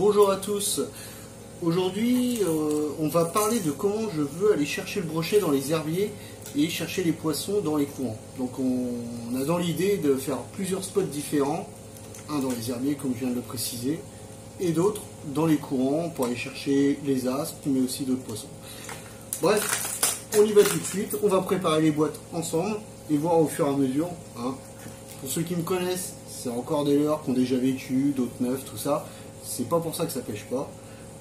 Bonjour à tous. Aujourd'hui, on va parler de comment je veux aller chercher le brochet dans les herbiers et chercher les poissons dans les courants. Donc on a dans l'idée de faire plusieurs spots différents, un dans les herbiers comme je viens de le préciser, et d'autres dans les courants pour aller chercher les aspes, mais aussi d'autres poissons. Bref, on y va tout de suite, on va préparer les boîtes ensemble et voir au fur et à mesure. Pour ceux qui me connaissent, c'est encore des leurres qui ont déjà vécu, d'autres neufs, tout ça. C'est pas pour ça que ça pêche pas.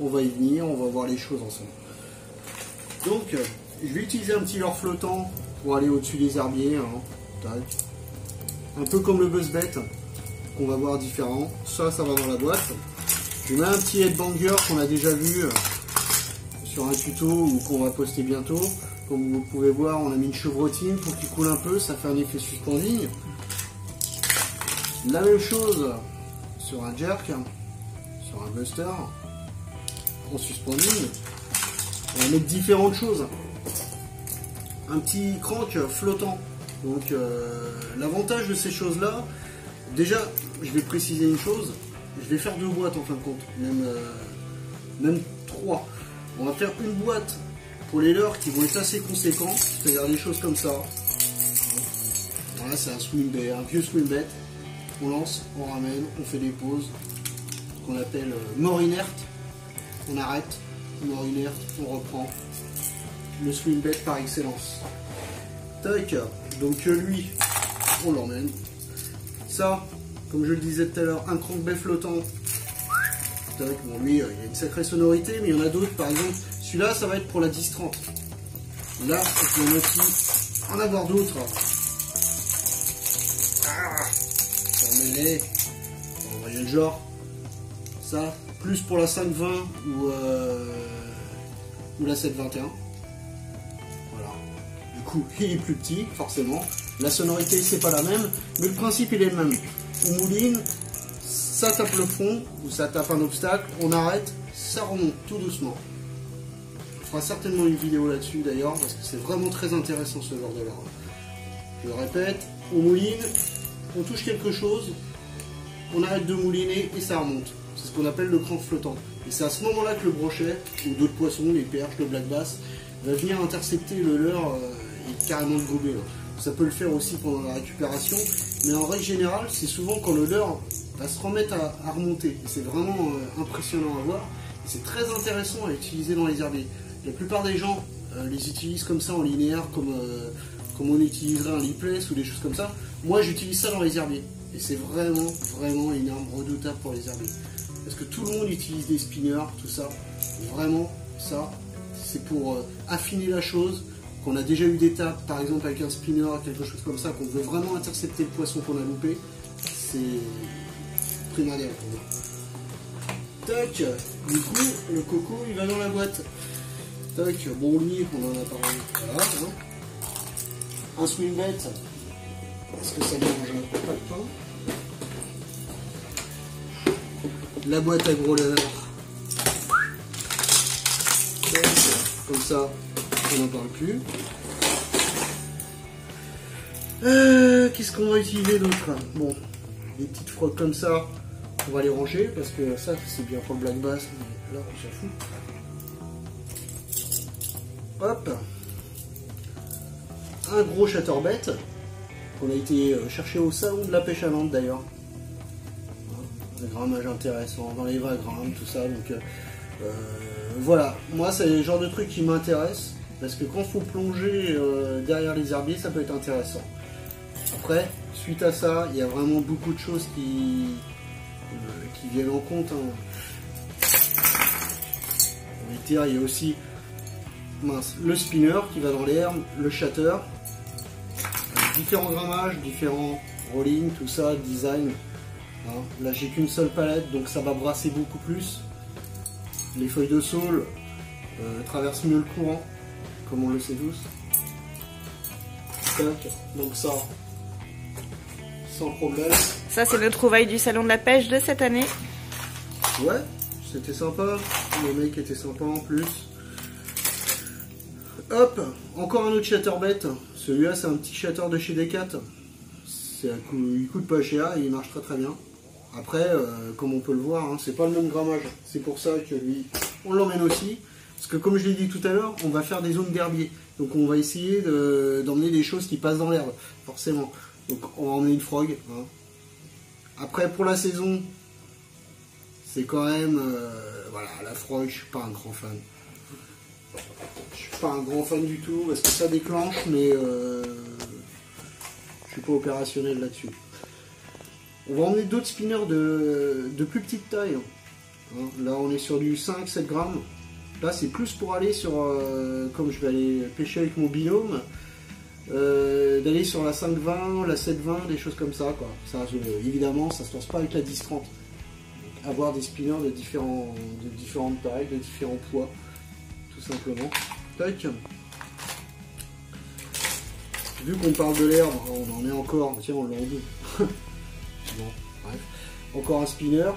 On va y venir, on va voir les choses ensemble. Donc, je vais utiliser un petit leurre flottant pour aller au-dessus des herbiers. Tac. Un peu comme le buzzbait, qu'on va voir différent. Ça va dans la boîte. Je mets un petit headbanger qu'on a déjà vu sur un tuto ou qu'on va poster bientôt. Comme vous pouvez voir, on a mis une chevrotine pour qu'il coule un peu, ça fait un effet suspending. La même chose sur un jerk, sur un buster, en suspending. On va mettre différentes choses. Un petit crank flottant. Donc l'avantage de ces choses-là, déjà, je vais préciser une chose, je vais faire 2 boîtes en fin de compte, même 3. On va faire une boîte pour les leurres qui vont être assez conséquents, c'est-à-dire des choses comme ça. Voilà, c'est un swimbait, un vieux swimbait. On lance, on ramène, on fait des pauses, qu'on appelle mort inerte. On arrête, mort inerte, on reprend. Le swimbait par excellence. Tac, donc lui, on l'emmène. Ça, comme je le disais tout à l'heure, un crankbait flottant. Tac, bon lui, il a une sacrée sonorité, mais il y en a d'autres, par exemple. Celui-là, ça va être pour la 10-30. Là, on peut aussi en avoir d'autres. On voyez le genre. Ça, plus pour la 5-20 ou la 7-21. Voilà. Du coup, il est plus petit, forcément. La sonorité, c'est pas la même, mais le principe, il est le même. On mouline, ça tape le fond, ou ça tape un obstacle, on arrête, ça remonte tout doucement. On fera certainement une vidéo là-dessus d'ailleurs, parce que c'est vraiment très intéressant ce genre de leurre. Je le répète, on mouline, on touche quelque chose, on arrête de mouliner et ça remonte. C'est ce qu'on appelle le crank flottant. Et c'est à ce moment-là que le brochet, ou d'autres poissons, les perches, le black bass, va venir intercepter le leurre et carrément le gober. Ça peut le faire aussi pendant la récupération, mais en règle générale, c'est souvent quand le leurre va se remettre à remonter. Et c'est vraiment impressionnant à voir. Et c'est très intéressant à utiliser dans les herbiers. La plupart des gens les utilisent comme ça en linéaire, comme on utiliserait un lipless ou des choses comme ça. Moi, j'utilise ça dans les herbiers. Et c'est vraiment une arme redoutable pour les herbiers. Parce que tout le monde utilise des spinners, tout ça. Et vraiment, ça, c'est pour affiner la chose. Qu'on a déjà eu des tapes, par exemple avec un spinner, quelque chose comme ça, qu'on veut vraiment intercepter le poisson qu'on a loupé. C'est primordial pour moi. Tac, du coup, le coco, il va dans la boîte. Tac, bon, lui, on en a parlé. Voilà, hein. Un swimbait, parce que ça mange pas de pain. La boîte à gros leurre. Comme ça, on n'en parle plus. Qu'est-ce qu'on va utiliser d'autre? Bon, des petites frottes comme ça, on va les ranger parce que ça, c'est bien pour le black bass. Mais là, on s'en fout. Hop, un gros chatterbait qu'on a été chercher au salon de la pêche à Nantes d'ailleurs. Un grammage intéressant dans les 20 grammes, tout ça. Donc voilà, moi c'est le genre de truc qui m'intéresse parce que quand il faut plonger derrière les herbiers, ça peut être intéressant. Après, suite à ça, il y a vraiment beaucoup de choses qui viennent en compte. Il y a aussi le spinner qui va dans l'herbe, le shatter, différents grammages, différents rolling, tout ça, design. Là j'ai qu'une seule palette, donc ça va brasser beaucoup plus. Les feuilles de saule traversent mieux le courant, comme on le sait tous. Tac, donc ça, sans problème. Ça c'est le trouvaille du salon de la pêche de cette année. Ouais, c'était sympa, le mec était sympa en plus. Hop, encore un autre chatterbait. Celui-là c'est un petit chatter de chez Decat. Il coûte pas cher et il marche très bien. Après, comme on peut le voir, hein, c'est pas le même grammage. C'est pour ça que lui, on l'emmène aussi. Parce que comme je l'ai dit tout à l'heure, on va faire des zones d'herbier. Donc on va essayer d'emmener des choses qui passent dans l'herbe, forcément. Donc on va emmener une frog. Hein. Après, pour la saison, c'est quand même... voilà, la frog, je suis pas un grand fan. Je suis pas un grand fan du tout, parce que ça déclenche, mais je suis pas opérationnel là-dessus. On va emmener d'autres spinners de plus petite taille. Hein. Là, on est sur du 5-7 grammes. Là, c'est plus pour aller sur, comme je vais aller pêcher avec mon binôme, d'aller sur la 5-20, la 7-20, des choses comme ça, quoi. Ça, évidemment, ça se lance pas avec la 10-30. Donc, avoir des spinners de différentes tailles, de différents poids, tout simplement. Tac. Vu qu'on parle de l'herbe, on en est encore, tiens, on l'a en deux. Bon, bref. Encore un spinner.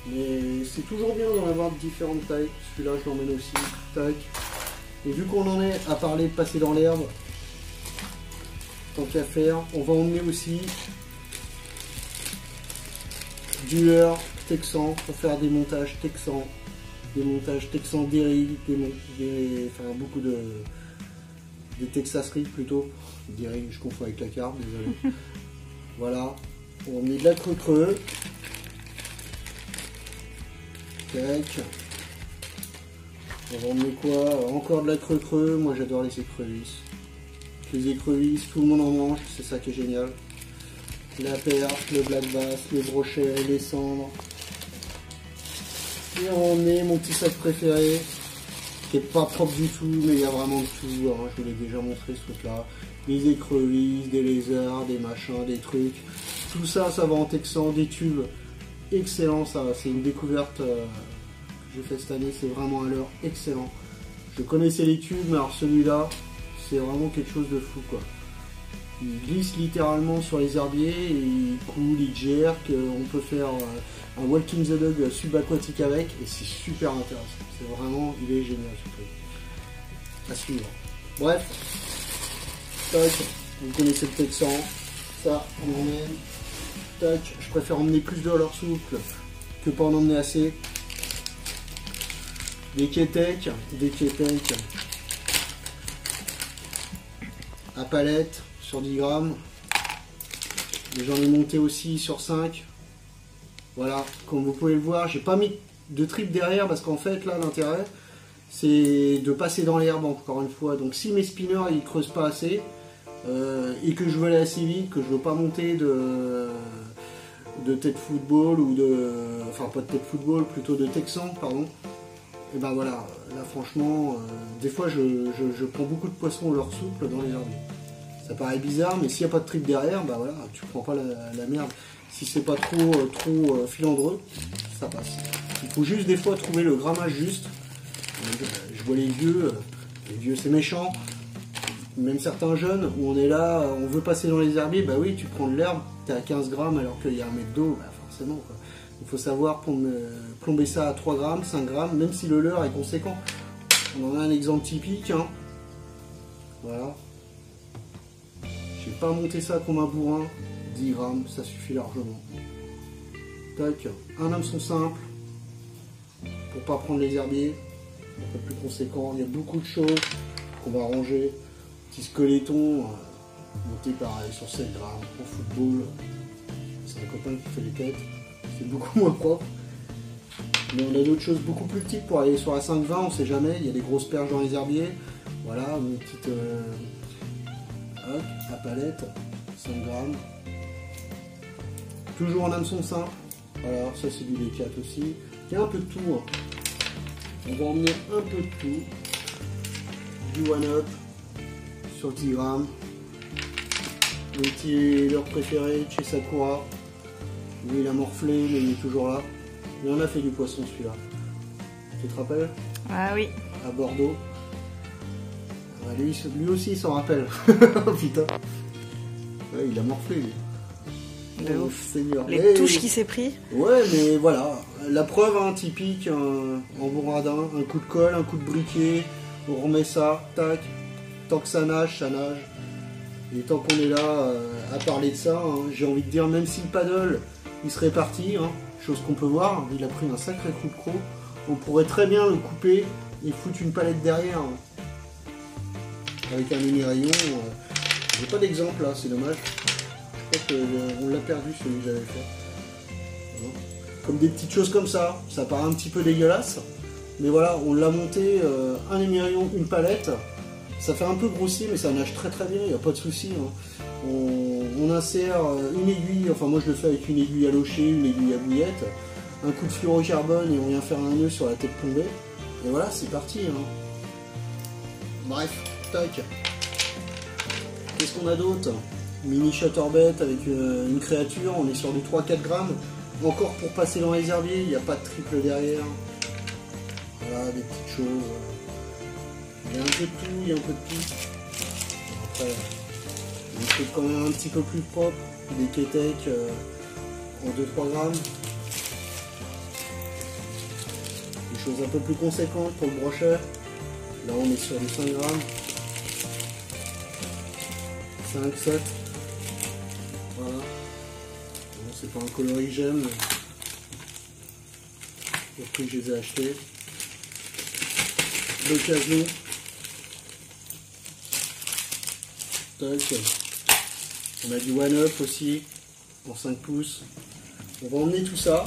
Mais c'est toujours bien d'en avoir de différentes tailles. Celui-là, je l'emmène aussi. Tac. Et vu qu'on en est à parler de passer dans l'herbe, tant qu'à faire, on va emmener aussi du leurre texan pour faire des montages texans. Des montages texans d'Eric, enfin beaucoup de Texas Rig plutôt. D'Eric, je confonds avec la carte, désolé. Voilà. On va emmener de la creux-creux. Tac. On va emmener quoi? Encore de la creux-creux. Moi j'adore les écrevisses. Les écrevisses, tout le monde en mange, c'est ça qui est génial. La perche, le black bass, le brochet, les cendres. Et on emmener mon petit sac préféré, qui est pas propre du tout, mais il y a vraiment de tout. Hein, je vous l'ai déjà montré ce truc là. Des écrevisses, des lézards, des machins, des trucs. Tout ça, ça va en texan, des tubes. Excellent, ça, c'est une découverte que j'ai fait cette année, c'est vraiment un leurre excellent. Je connaissais les tubes, mais alors celui-là, c'est vraiment quelque chose de fou, quoi. Il glisse littéralement sur les herbiers, et il coule, il jerk, on peut faire un walking the dog subaquatique avec, et c'est super intéressant. C'est vraiment, il est génial ce truc. À suivre. Bref, tac, vous connaissez le texan, ça, on emmène. Tac, je préfère emmener plus de leurre souple que pas en emmener assez. Des kéteks à palette sur 10 grammes. Et j'en ai monté aussi sur 5. Voilà, comme vous pouvez le voir, j'ai pas mis de trip derrière parce qu'en fait là l'intérêt c'est de passer dans l'herbe encore une fois. Donc si mes spinners ils creusent pas assez et que je veux aller assez vite, que je veux pas monter de tête football ou enfin pas de tête football, plutôt de texan, pardon. Et ben voilà, là franchement, des fois je prends beaucoup de poissons au leurre souple dans les herbiers. Ça paraît bizarre, mais s'il n'y a pas de trip derrière, bah voilà, tu prends pas la merde. Si c'est pas trop filandreux, ça passe. Il faut juste des fois trouver le grammage juste. Je vois les vieux c'est méchant. Même certains jeunes où on est là, on veut passer dans les herbiers, bah oui, tu prends de l'herbe, t'es à 15 grammes alors qu'il y a un mètre d'eau, bah forcément quoi. Il faut savoir plomber ça à 3 grammes, 5 grammes, même si le leurre est conséquent. On en a un exemple typique. Hein. Voilà. J'ai pas monté ça comme un bourrin. 10 grammes, ça suffit largement. Tac. Un hameçon simple. Pour pas prendre les herbiers. Un peu plus conséquent. Il y a beaucoup de choses qu'on va ranger. Petit squeletton. Monté pareil sur 7 grammes. En football. C'est un copain qui fait les têtes. C'est beaucoup moins propre. Mais on a d'autres choses beaucoup plus petites pour aller sur la 5-20, on sait jamais. Il y a des grosses perches dans les herbiers. Voilà, une petite hop, à palette, 5 grammes. Toujours en hameçon simple. Voilà, ça c'est du D4 aussi. Il y a un peu de tout. Hein. On va emmener un peu de tout. Du one-up sur 10 grammes. Le petit leurre préféré de chez Sakura. Lui il a morflé mais il est toujours là. Et on a fait du poisson celui-là. Tu te rappelles? Ah oui. À Bordeaux. Ah, lui aussi il s'en rappelle. Putain. Ouais, il a morflé lui. De Oh, ouf. Seigneur. Les touches qui s'est pris. Ouais mais voilà. La preuve hein, typique, en bourradin, un coup de colle, un coup de briquet, on remet ça, tac. Tant que ça nage, ça nage. Et tant qu'on est là à parler de ça, hein, j'ai envie de dire, même si le paddle, il serait parti, hein, chose qu'on peut voir, il a pris un sacré coup de croc. On pourrait très bien le couper et foutre une palette derrière. Hein. Avec un mini rayon. J'ai pas d'exemple là, c'est dommage. Je crois qu'on l'a perdu celui que j'avais fait. Comme des petites choses comme ça, ça paraît un petit peu dégueulasse. Mais voilà, on l'a monté, un mini rayon, une palette. Ça fait un peu grossier, mais ça nage très très bien, il n'y a pas de souci. Hein. On insère une aiguille, enfin moi je le fais avec une aiguille à locher, une aiguille à bouillette, un coup de fluorocarbone et on vient faire un nœud sur la tête plombée. Et voilà, c'est parti. Hein. Bref, tac. Qu'est-ce qu'on a d'autre? Mini chatterbait avec une créature, on est sur du 3-4 grammes. Encore pour passer dans les herbiers, il n'y a pas de triple derrière. Voilà, des petites choses. Il y a un peu de tout, il y a un peu de tout. Après, des trucs quand même un petit peu plus propres, des kéteks en 2-3 grammes. Des choses un peu plus conséquentes pour le brochet. Là on est sur du 5 grammes. 5, 7. Voilà. Bon, c'est pas un coloris que j'aime. Au prix que je les ai achetés. L'occasion. Tac. On a du one-up aussi. En 5 pouces. On va emmener tout ça.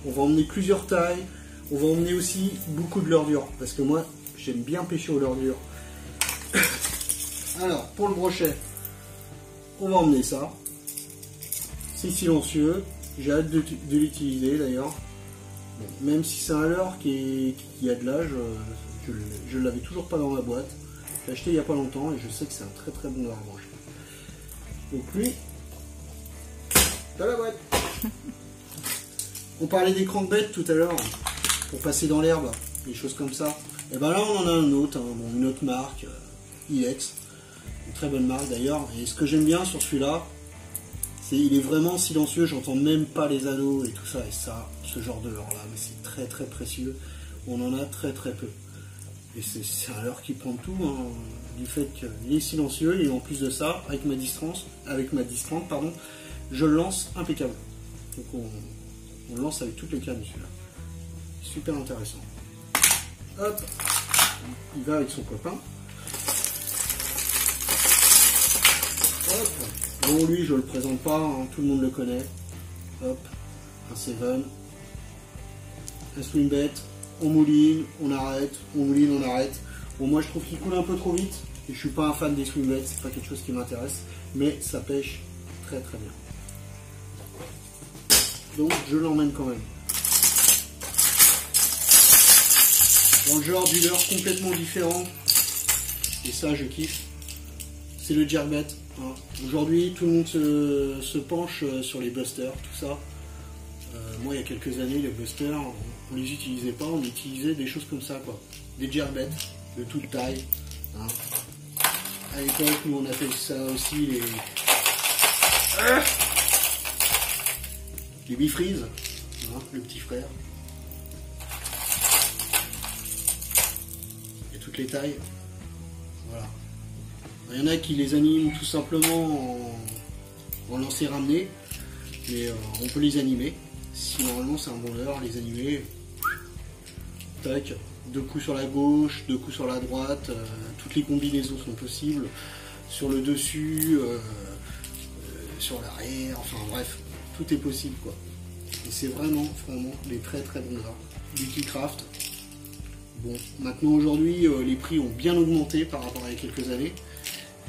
On va emmener plusieurs tailles. On va emmener aussi beaucoup de leurre dure. Parce que moi, j'aime bien pêcher au leurre dur. Alors, pour le brochet, on va emmener ça. C'est silencieux. J'ai hâte de l'utiliser d'ailleurs. Bon, même si c'est un leurre qui a de l'âge, je ne l'avais toujours pas dans ma boîte. J'ai acheté il n'y a pas longtemps et je sais que c'est un très très bon leurre à manger. Donc lui, dans la boîte. On parlait des crankbaits tout à l'heure, pour passer dans l'herbe, des choses comme ça. Et ben là on en a un autre, hein, bon, une autre marque, Ilex. Une très bonne marque d'ailleurs. Et ce que j'aime bien sur celui-là, c'est qu'il est vraiment silencieux, j'entends même pas les anneaux et tout ça. Et ça, ce genre de leurre-là, mais c'est très très précieux. On en a très très peu. Et c'est un leurre qui prend tout, hein, du fait qu'il est silencieux. Et en plus de ça, avec ma distance, pardon, je le lance impeccable. Donc on le lance avec toutes les cannes celui-là. Super intéressant. Hop, il va avec son copain. Hop. Bon, lui, je le présente pas, hein, tout le monde le connaît. Hop, un Seven, un swimbait, on mouline, on arrête, on mouline, on arrête. Bon, moi, je trouve qu'il coule un peu trop vite. Et je suis pas un fan des swimbets, c'est pas quelque chose qui m'intéresse. Mais ça pêche très très bien. Donc, je l'emmène quand même. Dans le genre du leurre complètement différent. Et ça, je kiffe. C'est le jerkbait. Hein. Aujourd'hui, tout le monde se penche sur les busters, tout ça. Moi, il y a quelques années, les busters, on les utilisait pas, on utilisait des choses comme ça, quoi. Des jerkbaits de toute taille. Hein. À l'époque, nous, on a fait ça aussi, les bifreeze, hein, le petit frère. Et toutes les tailles. Voilà. Il y en a qui les animent tout simplement en lancer ramener, mais on peut les animer. Si normalement c'est un bon leurre, les animer. Tac, 2 coups sur la gauche, 2 coups sur la droite, toutes les combinaisons sont possibles. Sur le dessus, sur l'arrière, enfin bref, tout est possible quoi. Et c'est vraiment des très très bons leurres. Du Keycraft. Bon, maintenant aujourd'hui, les prix ont bien augmenté par rapport à il y a quelques années.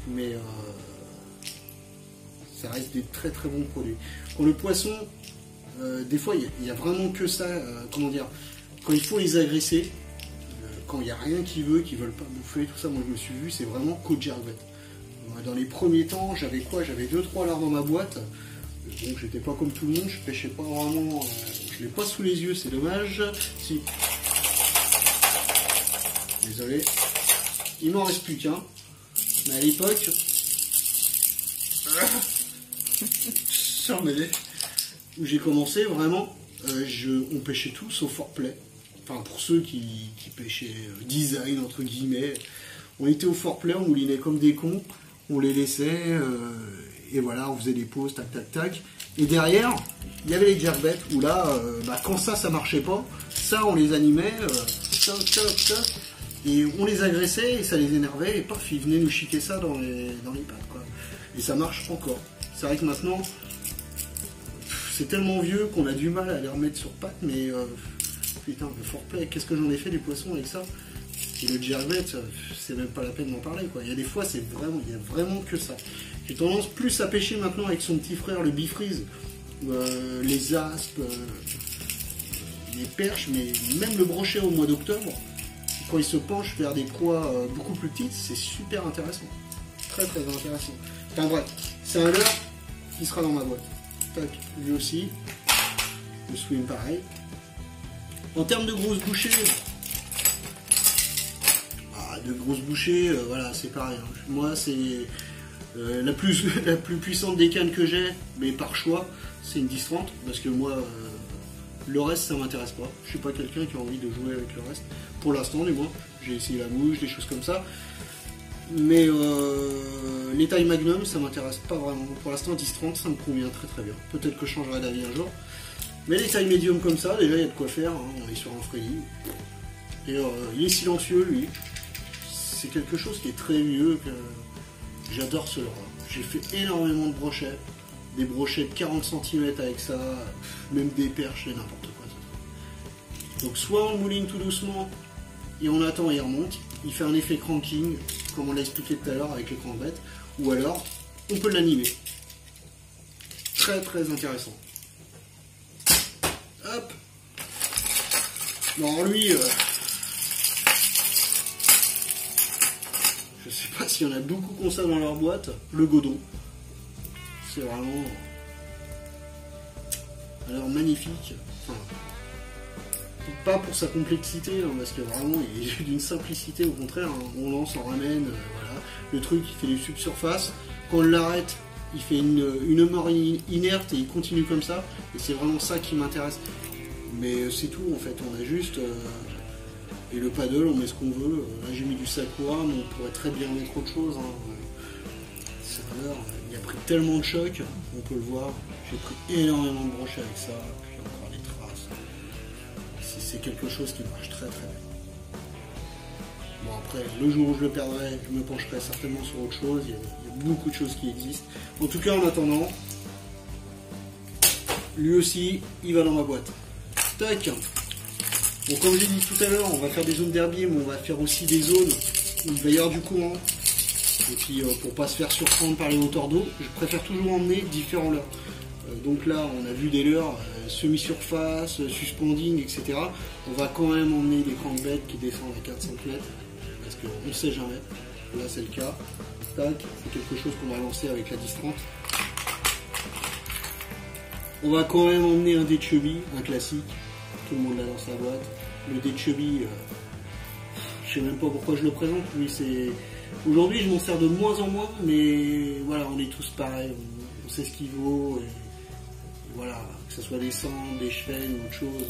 Mais ça reste des très très bons produits. Pour le poisson, des fois il n'y a vraiment que ça, comment dire, quand il faut les agresser, quand il n'y a rien qui veulent pas bouffer, tout ça, moi je me suis vu, c'est vraiment qu'au jerkbait. Dans les premiers temps, j'avais quoi? J'avais 2-3 leurres dans ma boîte, donc j'étais pas comme tout le monde, je pêchais pas vraiment, je l'ai pas sous les yeux, c'est dommage. Si. Désolé, il m'en reste plus qu'un. Mais à l'époque, où j'ai commencé vraiment, on pêchait tout sauf foreplay. Enfin pour ceux qui pêchaient design entre guillemets, on était au foreplay, on moulinait comme des cons, on les laissait et voilà, on faisait des pauses, tac tac tac. Et derrière, il y avait les jerkbait où là, quand ça marchait pas, ça on les animait, et on les agressait et ça les énervait et paf, ils venaient nous chiquer ça dans les pattes, quoi. Et ça marche encore. C'est vrai que maintenant, c'est tellement vieux qu'on a du mal à les remettre sur pattes, mais putain, le foreplay, qu'est-ce que j'en ai fait des poissons avec ça? Et le jerkbait, c'est même pas la peine d'en parler, quoi. Il y a des fois, il y a vraiment que ça. J'ai tendance plus à pêcher maintenant avec son petit frère, le bifreeze, les aspes, les perches, mais même le brochet au mois d'octobre, quand il se penche vers des proies beaucoup plus petites, c'est super intéressant. Très très intéressant. Enfin bref, c'est un leurre qui sera dans ma boîte. Tac, lui aussi. Le swim pareil. En termes de grosses bouchées, voilà, c'est pareil. Hein. Moi, c'est la plus puissante des cannes que j'ai, mais par choix, c'est une 10-30, parce que moi, le reste, ça m'intéresse pas. Je suis pas quelqu'un qui a envie de jouer avec le reste. Pour l'instant, du moins. J'ai essayé la mouche, des choses comme ça. Mais les tailles magnum, ça m'intéresse pas vraiment. Pour l'instant, 10-30, ça me convient très très bien. Peut-être que je changerai d'avis un jour. Mais les tailles médium comme ça, déjà, il y a de quoi faire. Hein. On est sur un Freddy. Et il est silencieux, lui. C'est quelque chose qui est très vieux. J'adore ce leurre. J'ai fait énormément de brochets. Des brochets de 40 cm avec ça. Même des perches et n'importe quoi. Donc soit on le mouline tout doucement et on attend et il remonte. Il fait un effet cranking, comme on l'a expliqué tout à l'heure avec les crankbaits. Ou alors, on peut l'animer. Très très intéressant. Hop. Bon, alors lui, je sais pas s'il y en a beaucoup qui ont ça dans leur boîte. Le godon. C'est vraiment... Alors magnifique. Enfin, pas pour sa complexité, hein, parce que vraiment il est d'une simplicité, au contraire. Hein. On lance, on ramène, voilà. Le truc il fait du subsurface. Quand on l'arrête, il fait une mort inerte et il continue comme ça. Et c'est vraiment ça qui m'intéresse. Mais c'est tout en fait, on a juste... et le paddle, on met ce qu'on veut. Là j'ai mis du Sakura, mais on pourrait très bien mettre autre chose. Hein. C'est un leurre, il a pris tellement de chocs, on peut le voir. J'ai pris énormément de brochets avec ça, puis encore les traces. C'est quelque chose qui marche très très bien. Bon après, le jour où je le perdrai, je me pencherai certainement sur autre chose. Il y a beaucoup de choses qui existent. En tout cas, en attendant, lui aussi, il va dans ma boîte. Tac. Bon, comme j'ai dit tout à l'heure, on va faire des zones d'herbier, mais on va faire aussi des zones où il va y avoir du courant. Et puis pour pas se faire surprendre par les hauteurs d'eau, je préfère toujours emmener différents leurres. Donc là, on a vu des leurres semi-surface, suspending, etc. On va quand même emmener des crankbaits qui descendent à 4 cm, parce qu'on ne sait jamais. Là, c'est le cas. Tac, c'est quelque chose qu'on va lancer avec la 10-30. On va quand même emmener un dead chubby, un classique. Tout le monde l'a dans sa boîte. Le dead chubby, je sais même pas pourquoi je le présente. Lui, c'est... Aujourd'hui, je m'en sers de moins en moins, mais voilà, on est tous pareils. On sait ce qu'il vaut. Et voilà, que ce soit des cendres, des chevelles ou autre chose,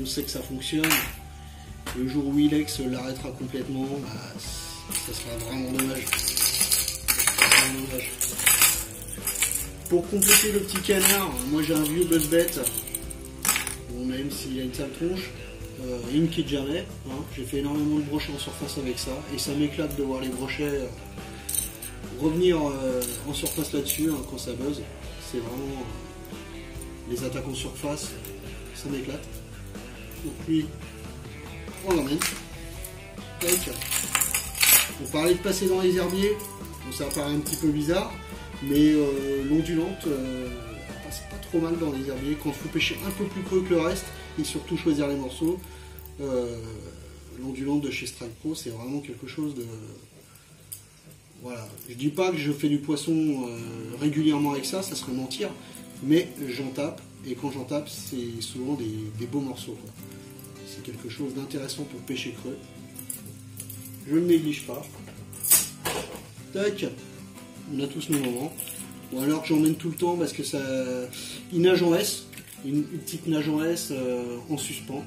on sait que ça fonctionne. Le jour où Ilex l'arrêtera complètement, ça sera vraiment dommage. Pour compléter le petit canard, moi j'ai un vieux buzzbait, bon, même s'il a une sale tronche, il ne quitte jamais. Hein. J'ai fait énormément de brochets en surface avec ça, et ça m'éclate de voir les brochets revenir en surface là-dessus, hein, quand ça buzz. C'est vraiment... les attaques en surface, ça m'éclate. Donc lui, on l'emmène. On parlait de passer dans les herbiers, bon, ça paraît un petit peu bizarre, mais l'ondulante passe pas trop mal dans les herbiers. Quand il faut pêcher un peu plus creux que le reste, et surtout choisir les morceaux, l'ondulante de chez Strike Pro, c'est vraiment quelque chose de... Voilà, je dis pas que je fais du poisson régulièrement avec ça, ça serait mentir, mais j'en tape, et quand j'en tape, c'est souvent des beaux morceaux. C'est quelque chose d'intéressant pour pêcher creux. Je ne néglige pas. Tac, on a tous nos moments. Bon, alors que j'emmène tout le temps parce que ça... Il nage en S, une petite nage en S en suspens.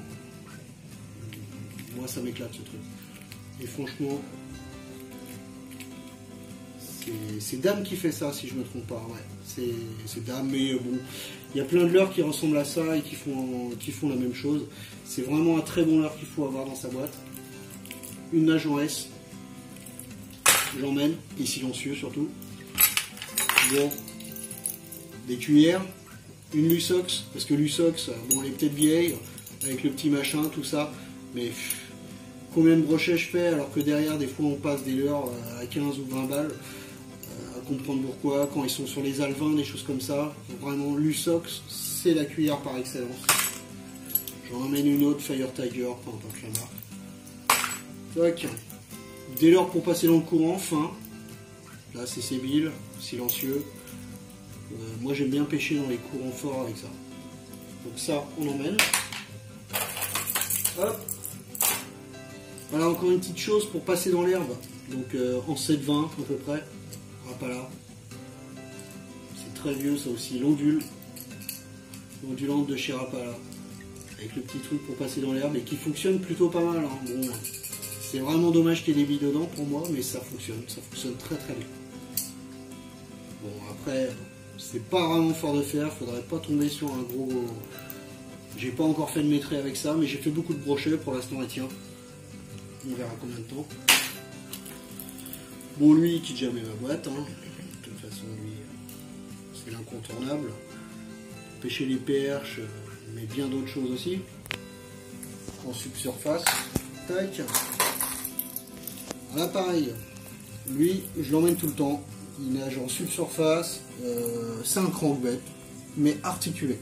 Moi ça m'éclate ce truc. Et franchement, C'est Dame qui fait ça, si je me trompe pas. Ouais, c'est Dame, mais bon, il y a plein de leurres qui ressemblent à ça et qui font la même chose. C'est vraiment un très bon leurre qu'il faut avoir dans sa boîte. Une nage en S. J'emmène, et silencieux surtout. Bon, des cuillères. Une Lusox, parce que Lusox, bon, elle est peut-être vieille, avec le petit machin, tout ça, mais combien de brochets je fais, alors que derrière, des fois, on passe des leurres à 15 ou 20 balles, à comprendre pourquoi, quand ils sont sur les alvins, des choses comme ça. Vraiment, Lusox, c'est la cuillère par excellence. J'en emmène une autre, Fire Tiger, peu importe la marque. Tac. Des leurres pour passer dans le courant, fin. Là, c'est sébile, silencieux. Moi j'aime bien pêcher dans les courants forts avec ça. Donc ça on emmène. Hop. Voilà encore une petite chose pour passer dans l'herbe. Donc en 7,20 à peu près. Rapala. C'est très vieux ça aussi. L'ondule. L'ondulante de chez Rapala. Avec le petit truc pour passer dans l'herbe et qui fonctionne plutôt pas mal. Hein. Bon, c'est vraiment dommage qu'il y ait des billes dedans pour moi, mais ça fonctionne. Ça fonctionne très très bien. Bon après. C'est pas vraiment fort de fer, faudrait pas tomber sur un gros... J'ai pas encore fait de maîtrise avec ça, mais j'ai fait beaucoup de brochets, pour l'instant elle tient. On verra combien de temps. Bon, lui il quitte jamais ma boîte, hein. De toute façon lui c'est l'incontournable. Pêcher les perches, mais bien d'autres choses aussi. En subsurface. Tac. Là pareil, lui je l'emmène tout le temps. Il nage en subsurface, c'est un crankbait, mais articulé.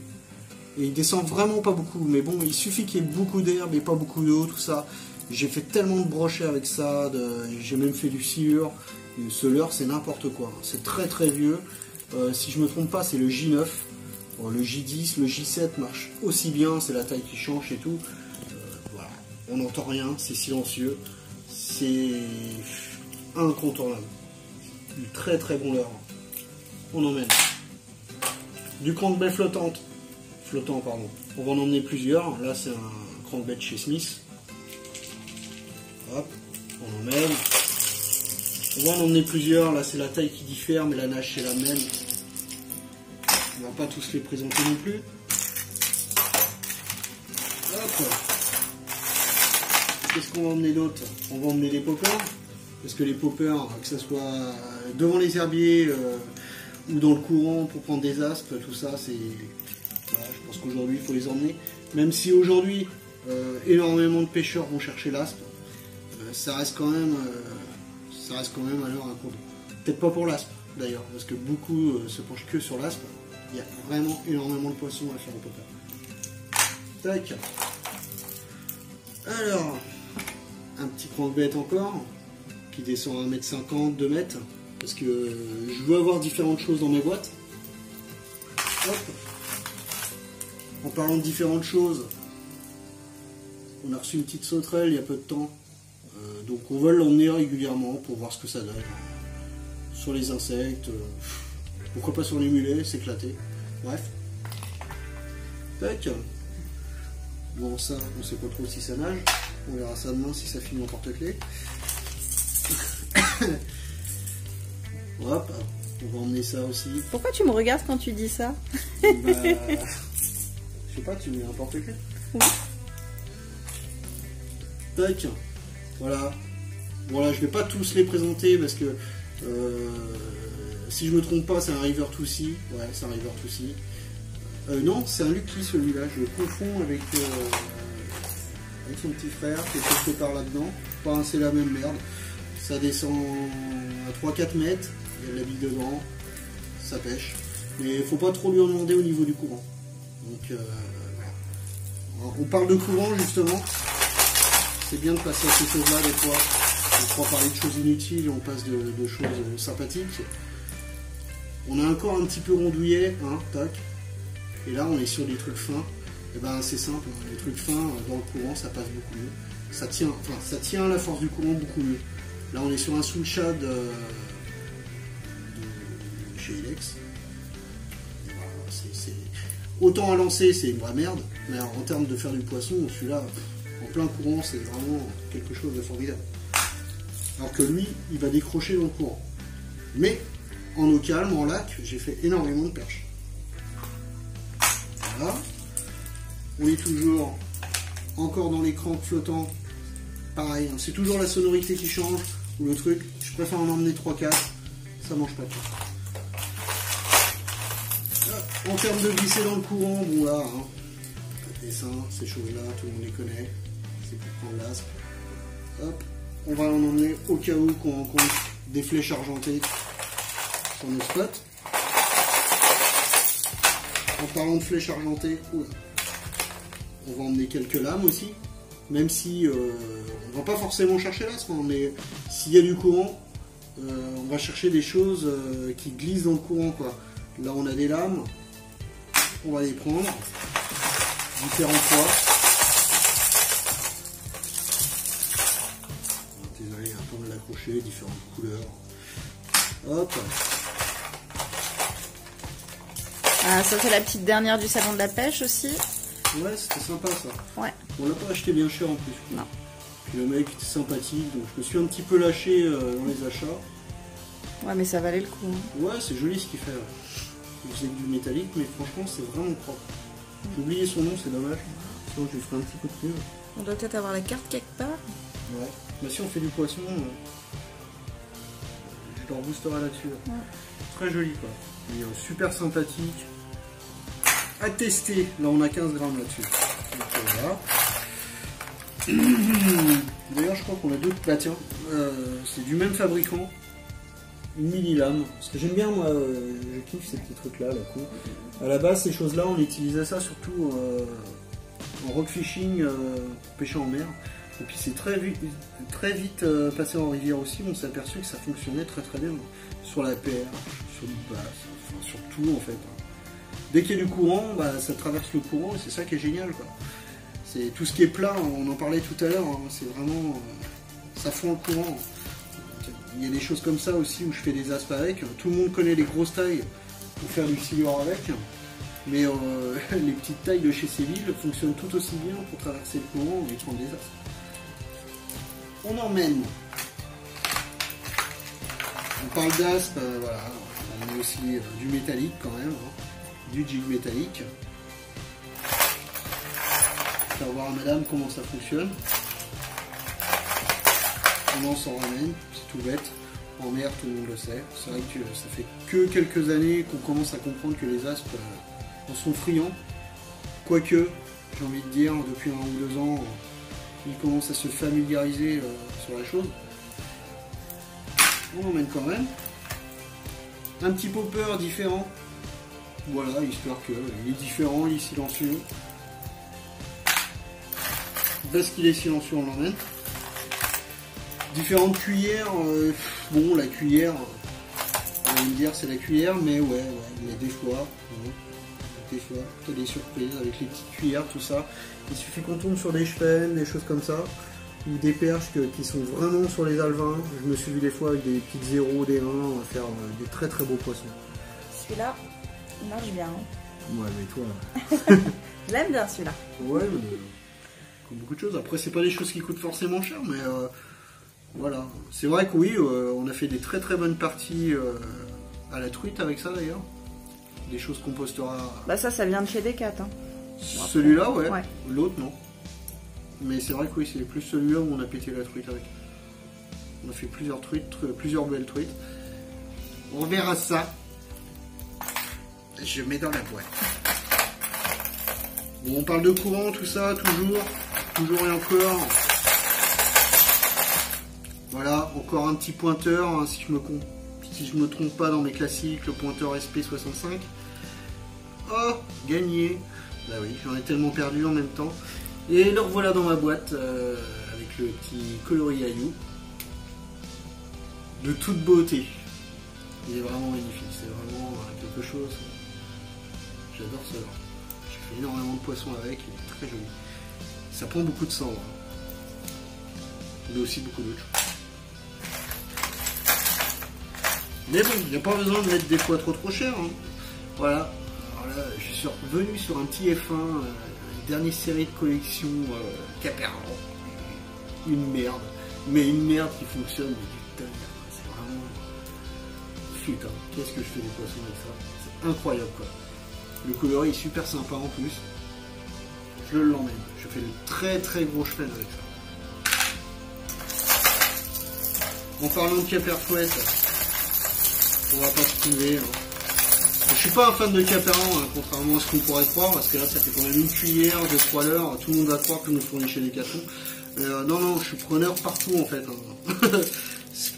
Et il descend vraiment pas beaucoup, mais bon, il suffit qu'il y ait beaucoup d'herbe et pas beaucoup d'eau, tout ça. J'ai fait tellement de brochets avec ça, j'ai même fait du sciure. Ce leurre, c'est n'importe quoi. C'est très très vieux. Si je me trompe pas, c'est le J9. Bon, le J10, le J7 marche aussi bien, c'est la taille qui change et tout. Voilà. On n'entend rien, c'est silencieux. C'est incontournable. Du très très bon leurre. On emmène du crankbait flottant, pardon. On va en emmener plusieurs. Là c'est un crankbait chez Smith. Hop, on emmène. On va en emmener plusieurs. Là c'est la taille qui diffère, mais la nage c'est la même. On va pas tous les présenter non plus. Hop. Qu'est-ce qu'on va emmener d'autre? On va emmener des poppers. Parce que les poppers, que ce soit devant les herbiers ou dans le courant pour prendre des aspes, tout ça, c'est... Voilà, je pense qu'aujourd'hui, il faut les emmener. Même si aujourd'hui, énormément de pêcheurs vont chercher l'aspe, ça reste quand même à l'heure un cours. Peut-être pas pour l'aspe, d'ailleurs, parce que beaucoup se penchent que sur l'aspe. Il y a vraiment énormément de poissons à faire au popper. Tac. Alors, un petit crankbait encore, qui descend à 1,50 m, 2 m, parce que je veux avoir différentes choses dans mes boîtes. Hop. En parlant de différentes choses, on a reçu une petite sauterelle il y a peu de temps, donc on va l'emmener régulièrement pour voir ce que ça donne. Sur les insectes, pourquoi pas sur les mulets, s'éclater, bref. Tac. Bon, ça, on sait pas trop si ça nage, on verra ça demain si ça finit en porte-clés. Hop, on va emmener ça aussi. Pourquoi tu me regardes quand tu dis ça? Bah, je sais pas, tu mets un porte-clés? Oui. Tac, voilà. Bon là, je vais pas tous les présenter parce que si je me trompe pas, c'est un River to Sea. Ouais, c'est un River to Sea. Non, c'est un Lucky celui-là. Je le confonds avec son petit frère qui est quelque part là-dedans. Enfin, c'est la même merde. Ça descend à 3-4 mètres, il y a de la bille dedans, ça pêche. Mais il ne faut pas trop lui en demander au niveau du courant. Donc voilà. On parle de courant justement. C'est bien de passer à ces choses-là des fois. On croit parler de choses inutiles et on passe de choses sympathiques. On a encore un petit peu rondouillet, hein, tac. Et là on est sur des trucs fins. Et ben c'est simple, hein, les trucs fins dans le courant ça passe beaucoup mieux. Ça tient à la force du courant beaucoup mieux. Là on est sur un Soulshad de chez Ilex. Voilà, autant à lancer c'est une vraie merde, mais en termes de faire du poisson, celui-là, en plein courant, c'est vraiment quelque chose de formidable. Alors que lui, il va décrocher dans le courant. Mais en eau calme, en lac, j'ai fait énormément de perches. Voilà. On est toujours encore dans les crampes flottants. Pareil, hein, c'est toujours la sonorité qui change. Ou le truc, je préfère en emmener 3-4. Ça mange pas de tout. En termes de glisser dans le courant, bon là, hein, dessin, ces choses-là, tout le monde les connaît. C'est pour prendre l'aspe. Hop, on va en emmener au cas où qu'on rencontre des flèches argentées sur nos spots. En parlant de flèches argentées, on va emmener quelques lames aussi. Même si on va pas forcément chercher l'aspe, hein, mais s'il y a du courant, on va chercher des choses qui glissent dans le courant, quoi. Là, on a des lames. On va les prendre, différents poids. Désolé, un peu mal accroché, différentes couleurs. Hop. Ah, ça c'est la petite dernière du salon de la pêche aussi. Ouais, c'était sympa ça. Ouais. On l'a pas acheté bien cher en plus. Non. Puis le mec était sympathique, donc je me suis un petit peu lâché dans les achats. Ouais, mais ça valait le coup. Hein. Ouais, c'est joli ce qu'il fait. Il faisait du métallique, mais franchement, c'est vraiment propre. J'ai oublié son nom, c'est dommage. Sinon, je lui ferai un petit coup de pied. On doit peut-être avoir la carte quelque part. Ouais. Mais si on fait du poisson, je leur boosterai là-dessus. Ouais. Très joli, quoi. Il est super sympathique. À tester. Là, on a 15 grammes là-dessus. Voilà. D'ailleurs, je crois qu'on a d'autres. Bah tiens, c'est du même fabricant. Une mini lame, parce que j'aime bien, moi, je kiffe ces petits trucs là, la coupe. À la base, ces choses là, on utilisait ça surtout en rock fishing, pour pêcher en mer. Et puis c'est très vite passé en rivière aussi. On s'est aperçu que ça fonctionnait très très bien sur la perche, sur le basse, enfin, sur tout en fait. Dès qu'il y a du courant, bah, ça traverse le courant et c'est ça qui est génial, quoi. C'est tout ce qui est plat, on en parlait tout à l'heure, hein, c'est vraiment ça fond le courant. Il y a des choses comme ça aussi où je fais des aspes avec. Tout le monde connaît les grosses tailles pour faire du silure avec. Mais les petites tailles de chez Séville fonctionnent tout aussi bien pour traverser le courant et prendre des aspes. On emmène. On parle d'aspe, voilà. On met aussi du métallique quand même. Hein. Du jig métallique. Faire voir à madame comment ça fonctionne. On s'en ramène, c'est tout bête. En mer, tout le monde le sait. C'est vrai que ça fait que quelques années qu'on commence à comprendre que les aspes en sont friands. Quoique, j'ai envie de dire, depuis 1 ou 2 ans, ils commencent à se familiariser sur la chose. On emmène quand même. Un petit popper différent. Voilà, histoire qu'il est différent, il est silencieux. Parce qu'il est silencieux, on l'emmène. Différentes cuillères, bon la cuillère, on va me dire c'est la cuillère, mais ouais, mais des fois, t'as des surprises avec les petites cuillères, tout ça. Il suffit qu'on tombe sur des chevennes, des choses comme ça, ou des perches qui sont vraiment sur les alevins. Je me suis vu des fois avec des petites 0, des 1, on va faire des très très beaux poissons. Celui-là, il marche bien. Hein. Ouais, mais toi... Je l'aime bien celui-là. Ouais, mais comme beaucoup de choses. Après, c'est pas des choses qui coûtent forcément cher, mais... Voilà, c'est vrai que oui, on a fait des très très bonnes parties à la truite avec ça d'ailleurs. Des choses qu'on postera. Bah ça vient de chez Decat. Hein. Celui-là, ouais. L'autre, non. Mais c'est vrai que oui, c'est plus celui-là où on a pété la truite avec. On a fait plusieurs truites, plusieurs belles truites. On verra ça. Je mets dans la boîte. Bon, on parle de courant, tout ça, toujours et encore. Voilà, encore un petit pointeur, hein, si je me trompe pas dans mes classiques, le pointeur SP65. Oh, gagné. Bah oui, j'en ai tellement perdu en même temps. Et le revoilà dans ma boîte, avec le petit coloris Ayou. De toute beauté. Il est vraiment magnifique, c'est vraiment quelque chose. J'adore ce genre. J'ai fait énormément de poissons avec, il est très joli. Ça prend beaucoup de sang, hein. Mais aussi beaucoup d'autres choses. Mais bon, il n'y a pas besoin de mettre des fois trop cher. Hein. Voilà. Alors là, je suis revenu sur un petit F1, une dernière série de collection Capernaum. Une merde. Mais une merde qui fonctionne, mais du tonnerre. C'est vraiment... fit. Hein. Qu'est-ce que je fais des poissons avec ça? C'est incroyable quoi. Le coloris est super sympa en plus. Je l'emmène. Je fais de très très gros cheveux avec ça. En parlant de caperfouette, on va pas se priver. Hein. Je suis pas un fan de caperlan, hein, contrairement à ce qu'on pourrait croire, parce que là ça fait quand même une cuillère de 3 leurres. Tout le monde va croire que je me fournis chez Decathlon. Non, je suis preneur partout en fait. Hein.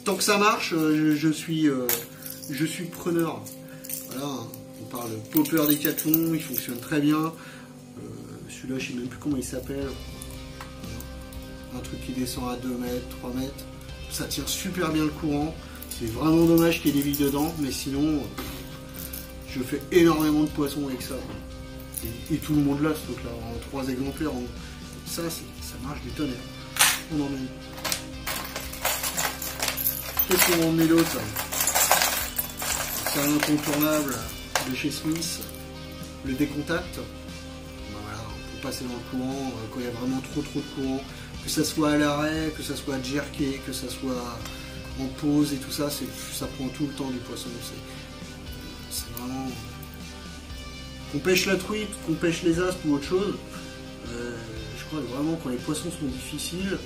Tant que ça marche, je suis preneur. Voilà, hein. On parle de popper Decathlon, il fonctionne très bien. Celui-là, je sais même plus comment il s'appelle. Un truc qui descend à 2 mètres, 3 mètres. Ça tire super bien le courant. C'est vraiment dommage qu'il y ait des billes dedans, mais sinon, je fais énormément de poissons avec ça. Et tout le monde là, ce truc-là, en 3 exemplaires. Ça marche du tonnerre. On en met. Qu'est-ce qu'on va emmener d'autre? C'est un incontournable de chez Smith, le décontact. Voilà, pour passer dans le courant quand il y a vraiment trop de courant, que ça soit à l'arrêt, que ça soit jerké, que ça soit en pause et tout ça, ça prend tout le temps du poisson. C'est vraiment... Qu'on pêche la truite, qu'on pêche les astres ou autre chose, je crois que vraiment quand les poissons sont difficiles,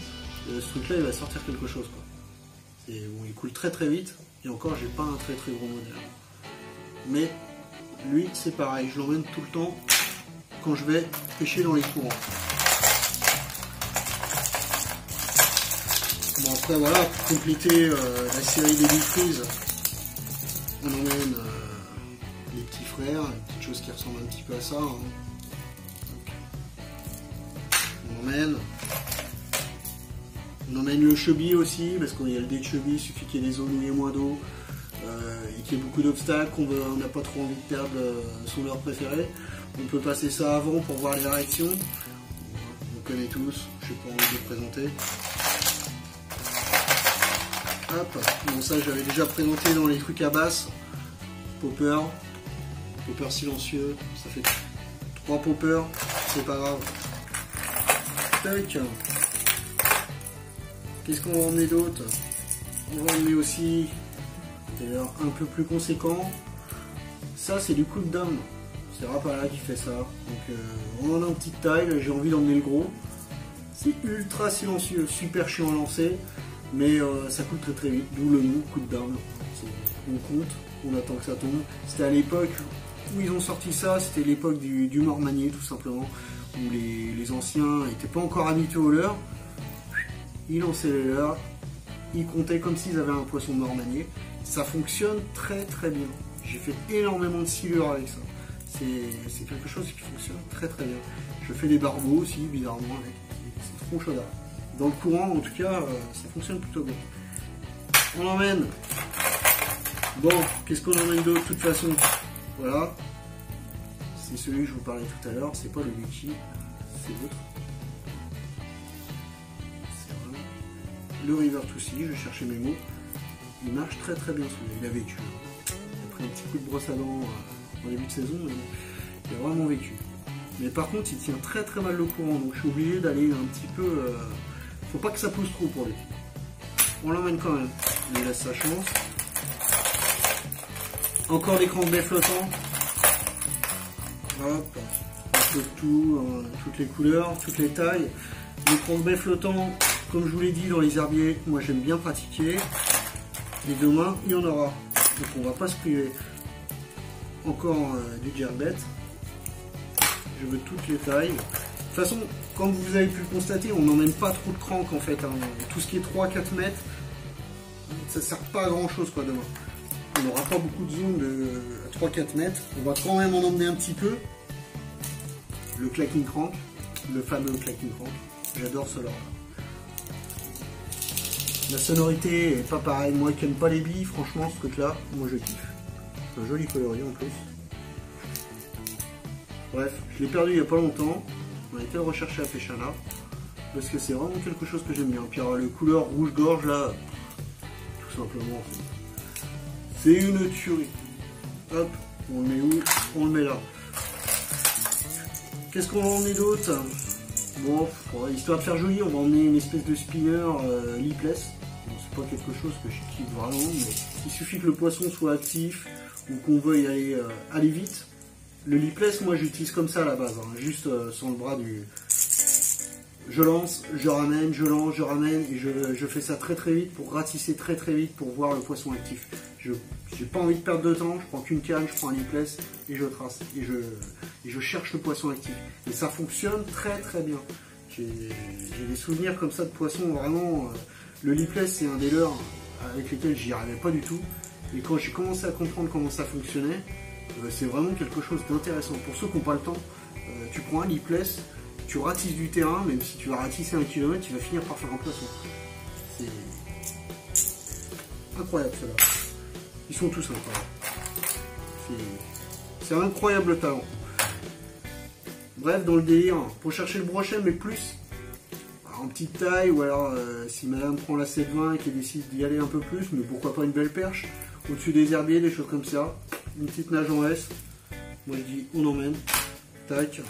ce truc là il va sortir quelque chose quoi. Et bon, il coule très très vite, et encore j'ai pas un très très gros modèle. Mais lui c'est pareil, je l'emmène tout le temps quand je vais pêcher dans les courants. Bon après voilà, pour compléter la série des Big Freeze, on emmène les petits frères, une petite chose qui ressemble un petit peu à ça. Hein. On emmène le chubby aussi, parce qu'il y a le dé de chubby, il suffit qu'il y ait des zones où il y a moins d'eau et qu'il y ait beaucoup d'obstacles, on n'a pas trop envie de perdre son leurre préféré. On peut passer ça avant pour voir les réactions. On connaît tous, je n'ai pas envie de le présenter. Hop, bon ça j'avais déjà présenté dans les trucs à basse. Popper silencieux, ça fait 3 poppers, c'est pas grave. Tac. Qu'est-ce qu'on va emmener d'autre? On va emmener aussi, d'ailleurs un peu plus conséquent, ça c'est du coup de dame. C'est Rapala qui fait ça. Donc on en a une petite taille, j'ai envie d'emmener le gros. C'est ultra silencieux, super chiant à lancer, mais ça coule très très vite, d'où le nom coup de dame. On compte, on attend que ça tombe. C'était à l'époque où ils ont sorti ça, c'était l'époque du mort manié tout simplement, où les anciens n'étaient pas encore habitués au leurre. Ils lançaient les leurres, ils comptaient comme s'ils avaient un poisson mort manié. Ça fonctionne très très bien. J'ai fait énormément de silures avec ça. C'est quelque chose qui fonctionne très très bien. Je fais des barbeaux aussi, bizarrement, avec. C'est trop chaudard. Dans le courant, en tout cas, ça fonctionne plutôt bien. On emmène. Bon, qu'est-ce qu'on emmène d'autre de toute façon? Voilà. C'est celui que je vous parlais tout à l'heure. C'est pas le Lucky, c'est l'autre. C'est vraiment le River Toussy. Je cherchais mes mots. Il marche très très bien celui-là. Il a vécu. Il a pris un petit coup de brosse à dents en début de saison, mais il a vraiment vécu. Mais par contre, il tient très très mal le courant, donc je suis obligé d'aller un petit peu... faut pas que ça pousse trop pour lui. On l'emmène quand même. Il laisse sa chance. Encore des crankbaits flottants. Hop. On flotte tout, toutes les couleurs, toutes les tailles. Les crankbaits flottants, comme je vous l'ai dit dans les herbiers, moi j'aime bien pratiquer. Et demain, il y en aura. Donc on va pas se priver. Encore du jerkbait. Je veux toutes les tailles. De toute façon, comme vous avez pu le constater, on n'emmène pas trop de crank en fait. Hein. Tout ce qui est 3-4 mètres, ça sert pas à grand chose quoi demain. On n'aura pas beaucoup de zoom à 3-4 mètres. On va quand même en emmener un petit peu. Le clacking crank, le fameux clacking crank. J'adore ce leurre. La sonorité est pas pareille. Moi qui n'aime pas les billes, franchement ce truc là, moi je kiffe. C'est un joli coloris en plus. Bref, je l'ai perdu il n'y a pas longtemps. On a été le rechercher à Pêchana. Parce que c'est vraiment quelque chose que j'aime bien. Puis alors, le couleur rouge-gorge là, tout simplement, c'est une tuerie. Hop, on le met où? On le met là. Qu'est-ce qu'on va emmener d'autre? Bon, histoire de faire joli, on va emmener une espèce de spinner lipless. Bon, c'est pas quelque chose que je kiffe vraiment, mais il suffit que le poisson soit actif ou qu'on veuille aller vite. Le lipless, moi j'utilise comme ça à la base, hein, juste sur le bras du... Je lance, je ramène, je lance, je ramène, et je fais ça très très vite pour ratisser très très vite pour voir le poisson actif. Je n'ai pas envie de perdre de temps, je prends qu'une canne, je prends un lipless et je trace. Et je cherche le poisson actif. Et ça fonctionne très très bien. J'ai des souvenirs comme ça de poissons, vraiment. Le lipless, c'est un des leurs avec lesquels j'y arrivais pas du tout. Et quand j'ai commencé à comprendre comment ça fonctionnait, c'est vraiment quelque chose d'intéressant. Pour ceux qui n'ont pas le temps, tu prends un lipless, tu ratisses du terrain, même si tu vas ratisser 1 km, tu vas finir par faire un poisson. C'est incroyable cela. Ils sont tous incroyables. C'est un incroyable talent. Bref, dans le délire, pour chercher le brochet, mais plus en petite taille, ou alors si madame prend la 720 et qu'elle décide d'y aller un peu plus, mais pourquoi pas une belle perche, au-dessus des herbiers, des choses comme ça, une petite nage en S, moi je dis on emmène, tac.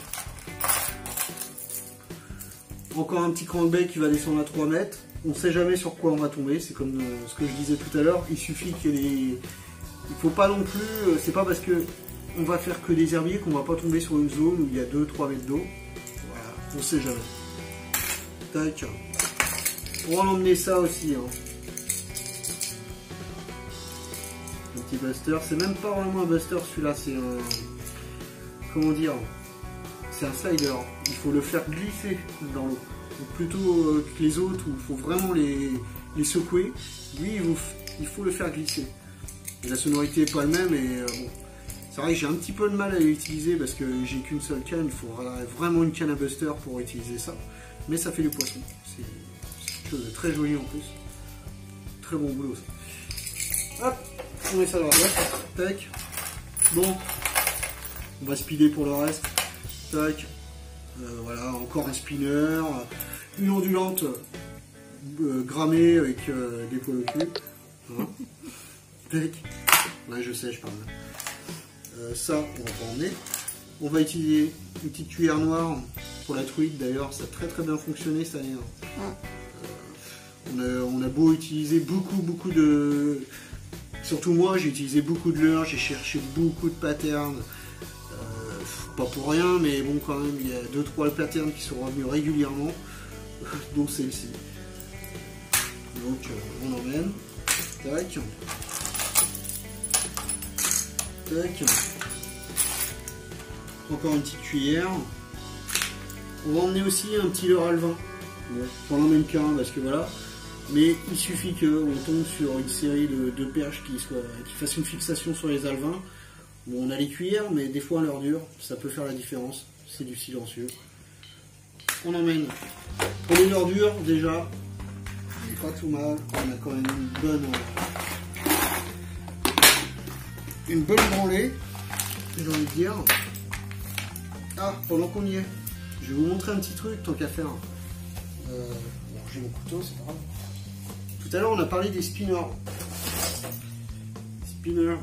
Encore un petit crankbait qui va descendre à 3 mètres, on ne sait jamais sur quoi on va tomber, c'est comme ce que je disais tout à l'heure, il suffit qu'il y ait des... Il faut pas non plus, c'est pas parce que on va faire que des herbiers qu'on va pas tomber sur une zone où il y a 2-3 mètres d'eau, voilà, on sait jamais. Tac. On va emmener ça aussi, hein. Un petit buster, c'est même pas vraiment un buster celui-là, c'est un... Comment dire? C'est un slider, il faut le faire glisser dans l'eau. Plutôt que les autres où il faut vraiment les secouer, lui il faut le faire glisser. Et la sonorité n'est pas la même et bon. C'est vrai que j'ai un petit peu de mal à l'utiliser parce que j'ai qu'une seule canne, il faudra vraiment une canne à buster pour utiliser ça. Mais ça fait du poisson, c'est quelque chose de très joli en plus. Très bon boulot ça. Hop, on met ça dans la boîte, tac. Bon, on va speeder pour le reste. Tac, voilà, encore un spinner, une ondulante grammée avec des poils au cul. Hein. Tac, ouais, je sais, je parle. Ça, on va pas emmener. On va utiliser une petite cuillère noire pour la truite, d'ailleurs, ça a très très bien fonctionné cette année. On a beau utiliser beaucoup de... Surtout moi, j'ai utilisé beaucoup de leurres, j'ai cherché beaucoup de patterns. Pas pour rien, mais bon, quand même, il y a 2-3 patterns qui sont revenus régulièrement, dont celle-ci. Donc, on emmène. Tac. Tac. Encore une petite cuillère. On va emmener aussi un petit leurre alevin. Bon, j'en emmène qu'un parce que voilà. Mais il suffit qu'on tombe sur une série de perches qui fassent une fixation sur les alevins. Bon, on a les cuillères, mais des fois à l'heure dure, ça peut faire la différence. C'est du silencieux. On emmène. Pour les heures dures, déjà, on n'est pas tout mal. On a quand même une bonne branlée, j'ai envie de dire. Ah, pendant qu'on y est, je vais vous montrer un petit truc, tant qu'à faire. Bon, j'ai mon couteau, c'est pas grave. Tout à l'heure, on a parlé des spinners. Spinner.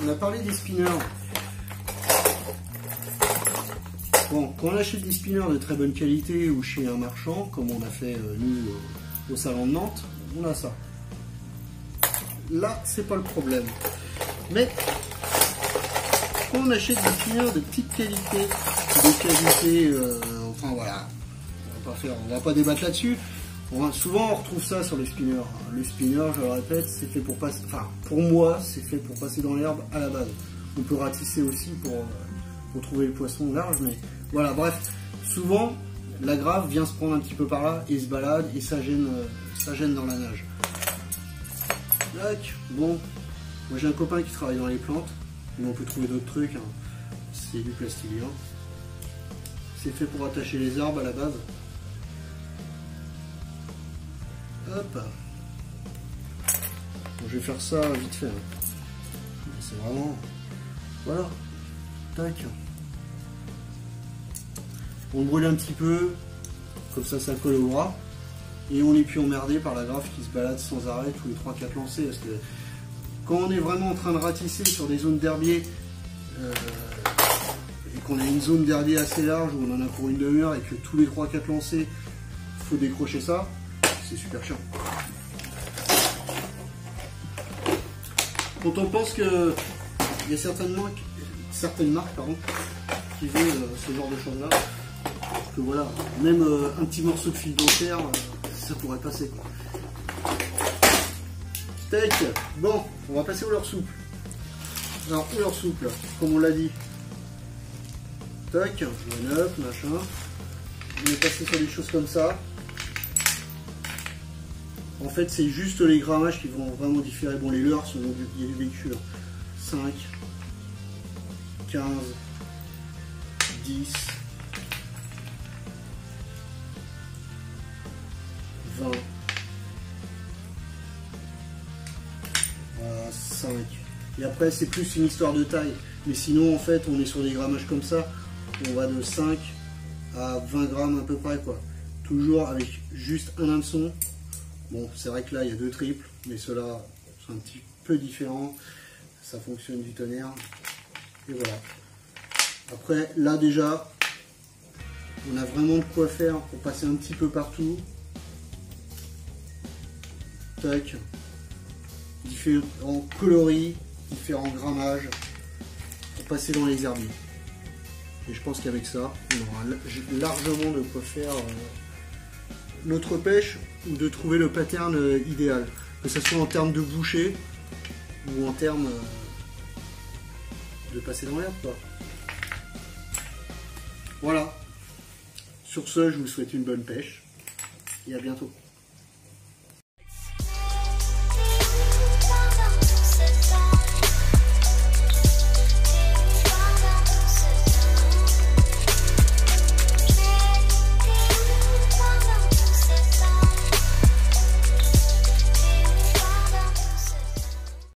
On a parlé des spinners. Bon, quand on achète des spinners de très bonne qualité ou chez un marchand, comme on a fait nous au salon de Nantes, on a ça. Là, c'est pas le problème. Mais quand on achète des spinners de petite qualité, enfin voilà, on va pas débattre là-dessus. Souvent on retrouve ça sur les spinners. Le spinner, je le répète, c'est fait pour passer. Enfin, pour moi, c'est fait pour passer dans l'herbe à la base. On peut ratisser aussi pour trouver le poisson large, mais voilà, bref. Souvent, la grave vient se prendre un petit peu par là et se balade et ça gêne dans la nage. Tac, bon. Moi j'ai un copain qui travaille dans les plantes, mais on peut trouver d'autres trucs. Hein. C'est du plastilien. C'est fait pour attacher les arbres à la base. Hop. Bon, je vais faire ça vite fait. Hein. C'est vraiment... Voilà. Tac. On brûle un petit peu, comme ça colle au bras. Et on n'est plus emmerdé par la graffe qui se balade sans arrêt tous les 3-4 lancers. Parce que quand on est vraiment en train de ratisser sur des zones d'herbier, et qu'on a une zone d'herbier assez large où on en a pour une demi-heure et que tous les 3-4 lancers faut décrocher ça, c'est super chiant. Quand on pense que il y a certaines marques qui vendent ce genre de choses là, que voilà, même un petit morceau de fil dentaire, ça pourrait passer. Tac. Bon, on va passer au leurre souple. Alors, au leurre souple, comme on l'a dit, tac, one up, machin. On est passé sur des choses comme ça. En fait, c'est juste les grammages qui vont vraiment différer. Bon, les leurres sont il y a du véhicule. 5, 15, 10, 20, 5. Et après, c'est plus une histoire de taille. Mais sinon, en fait, on est sur des grammages comme ça. On va de 5 à 20 grammes à peu près, quoi. Toujours avec juste un hameçon. Bon, c'est vrai que là, il y a 2 triples, mais ceux-là sont un petit peu différents. Ça fonctionne du tonnerre. Et voilà. Après, là déjà, on a vraiment de quoi faire pour passer un petit peu partout. Tac. Différents coloris, différents grammages pour passer dans les herbiers. Et je pense qu'avec ça, on aura largement de quoi faire notre pêche ou de trouver le pattern idéal, que ce soit en termes de bouchée ou en termes de passer dans l'herbe, quoi. Voilà. Sur ce, je vous souhaite une bonne pêche et à bientôt.